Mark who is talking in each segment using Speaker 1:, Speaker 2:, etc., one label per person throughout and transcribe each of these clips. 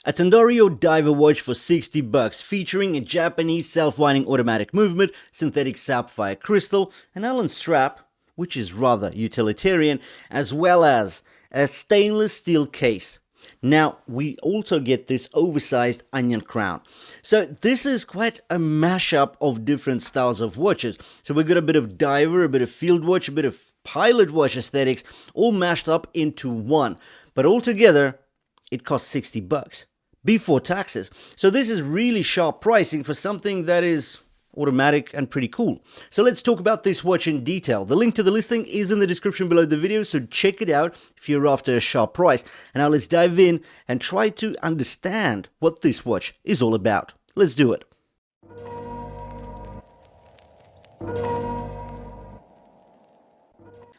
Speaker 1: A Tandorio diver watch for 60 bucks, featuring a Japanese self-winding automatic movement, synthetic sapphire crystal, an Allen strap, which is rather utilitarian, as well as a stainless steel case. Now, we also get this oversized onion crown. So this is quite a mashup of different styles of watches. So we've got a bit of diver, a bit of field watch, a bit of pilot watch aesthetics, all mashed up into one. But altogether, it costs 60 bucks. Before taxes. So this is really sharp pricing for something that is automatic and pretty cool. So let's talk about this watch in detail. The link to the listing is in the description below the video, so check it out if you're after a sharp price. And now let's dive in and try to understand what this watch is all about. Let's do it.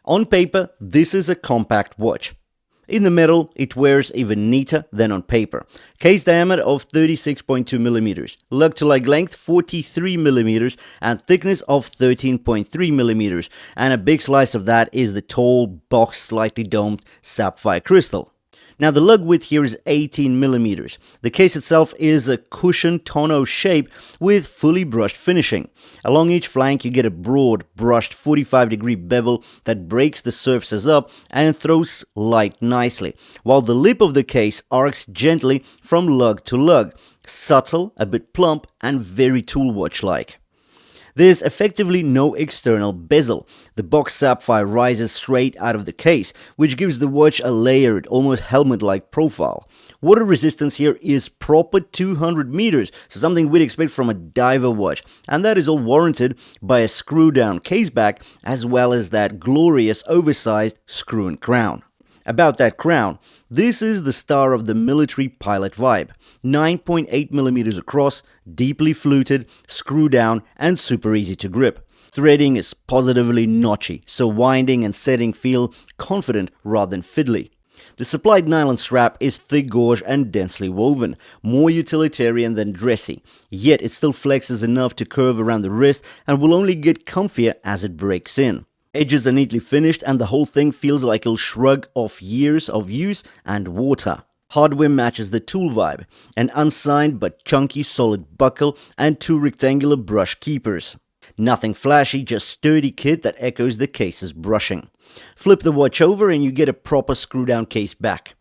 Speaker 1: On paper, this is a compact watch. In the metal, it wears even neater than on paper. Case diameter of 36.2 millimeters, lug-to-lug length 43 millimeters, and thickness of 13.3 millimeters. And a big slice of that is the tall, boxed, slightly domed sapphire crystal. Now the lug width here is 18 millimeters. The case itself is a cushioned tonneau shape with fully brushed finishing. Along each flank you get a broad brushed 45-degree bevel that breaks the surfaces up and throws light nicely, while the lip of the case arcs gently from lug to lug, subtle, a bit plump, and very tool watch-like. There's effectively no external bezel. The box sapphire rises straight out of the case, which gives the watch a layered, almost helmet-like profile. Water resistance here is proper 200 meters, so something we'd expect from a diver watch, and that is all warranted by a screw-down case back as well as that glorious oversized screw-in crown. About that crown, this is the star of the military pilot vibe. 9.8 millimeters across, deeply fluted, screw down, and super easy to grip. Threading is positively notchy, so winding and setting feel confident rather than fiddly. The supplied nylon strap is thick gauge and densely woven, more utilitarian than dressy, yet it still flexes enough to curve around the wrist and will only get comfier as it breaks in. Edges are neatly finished and the whole thing feels like it'll shrug off years of use and water. Hardware matches the tool vibe, an unsigned but chunky solid buckle and two rectangular brush keepers. Nothing flashy, just sturdy kit that echoes the case's brushing. Flip the watch over and you get a proper screw-down case back,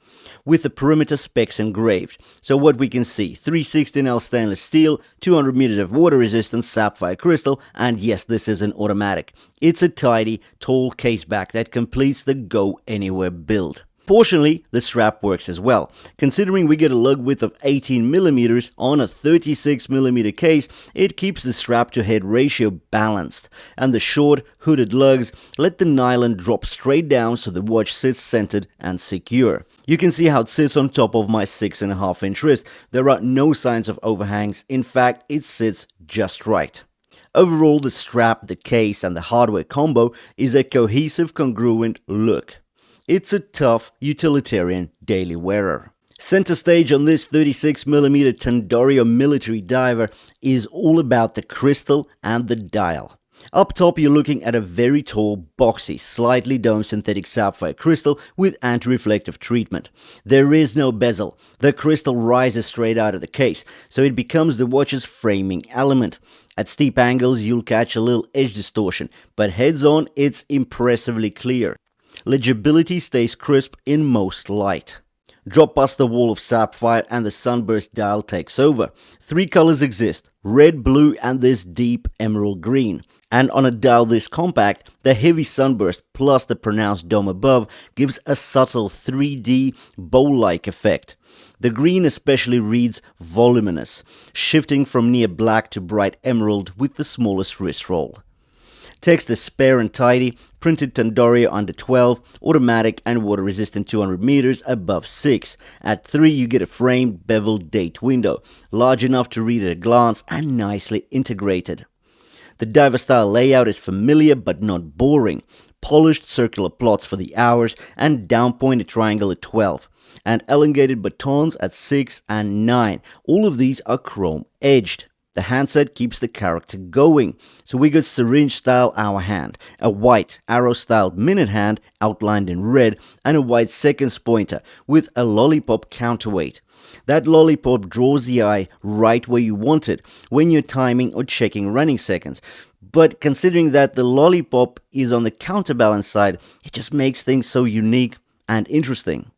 Speaker 1: with the perimeter specs engraved. So what we can see, 316L stainless steel, 200 meters of water resistance sapphire crystal, and yes, this is an automatic. It's a tidy, tall case back that completes the go anywhere build. Fortunately, the strap works as well. Considering we get a lug width of 18 millimeters on a 36 millimeter case, it keeps the strap to head ratio balanced, and the short, hooded lugs let the nylon drop straight down so the watch sits centered and secure. You can see how it sits on top of my 6.5-inch wrist. There are no signs of overhangs. In fact, it sits just right. Overall, the strap, the case, and the hardware combo is a cohesive, congruent look. It's a tough, utilitarian daily wearer. Center stage on this 36mm Tandorio military diver is all about the crystal and the dial. Up top you're looking at a very tall, boxy, slightly domed synthetic sapphire crystal with anti-reflective treatment. There is no bezel. The crystal rises straight out of the case, so it becomes the watch's framing element. At steep angles you'll catch a little edge distortion, but heads on it's impressively clear. Legibility stays crisp in most light. Drop past the wall of sapphire and the sunburst dial takes over. 3 colors exist, red, blue, and this deep emerald green. And on a dial this compact, the heavy sunburst plus the pronounced dome above gives a subtle 3D bow-like effect. The green especially reads voluminous, shifting from near black to bright emerald with the smallest wrist roll. Text is spare and tidy, printed Tandorio under 12, automatic and water resistant 200 meters above 6. At 3 you get a framed beveled date window, large enough to read at a glance and nicely integrated. The diver style layout is familiar but not boring. Polished circular plots for the hours and down pointed triangle at 12. And elongated batons at 6 and 9. All of these are chrome edged. The handset keeps the character going. So we got syringe style hour hand, a white arrow styled minute hand outlined in red, and a white seconds pointer with a lollipop counterweight. That lollipop draws the eye right where you want it when you're timing or checking running seconds. But considering that the lollipop is on the counterbalance side, it just makes things so unique and interesting.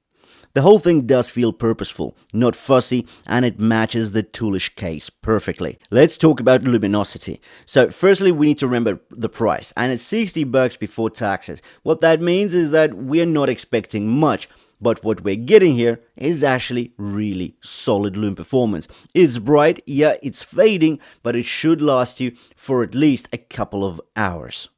Speaker 1: The whole thing does feel purposeful, not fussy, and it matches the toolish case perfectly. Let's talk about luminosity. So firstly, we need to remember the price, and it's $60 before taxes. What that means is that we're not expecting much, but what we're getting here is actually really solid lume performance. It's bright, yeah, it's fading, but it should last you for at least a couple of hours.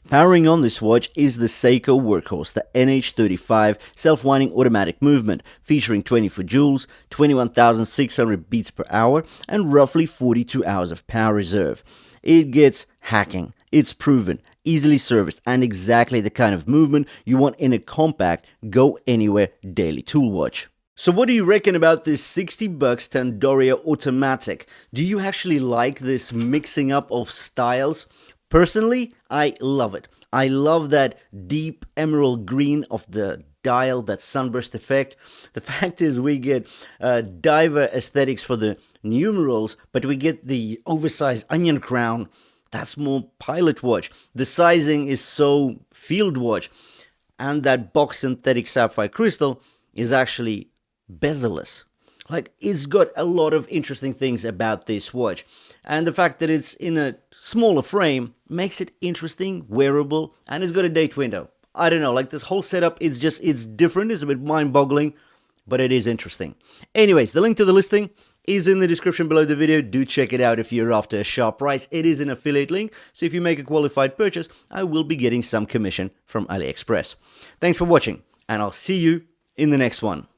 Speaker 1: Powering on this watch is the Seiko workhorse, the NH35 self-winding automatic movement, featuring 24 joules, 21,600 beats per hour, and roughly 42 hours of power reserve. It gets hacking, it's proven, easily serviced, and exactly the kind of movement you want in a compact, go-anywhere daily tool watch. So what do you reckon about this $60 Tandorio automatic? Do you actually like this mixing up of styles? Personally, I love it. I love that deep emerald green of the dial, that sunburst effect. The fact is we get diver aesthetics for the numerals, but we get the oversized onion crown. That's more pilot watch. The sizing is so field watch. And that box synthetic sapphire crystal is actually bezel-less. Like, it's got a lot of interesting things about this watch. And the fact that it's in a smaller frame makes it interesting, wearable, and it's got a date window. I don't know, like this whole setup, it's different, it's a bit mind-boggling, but it is interesting. Anyways, the link to the listing is in the description below the video. Do check it out if you're after a sharp price. It is an affiliate link, so if you make a qualified purchase, I will be getting some commission from AliExpress. Thanks for watching, and I'll see you in the next one.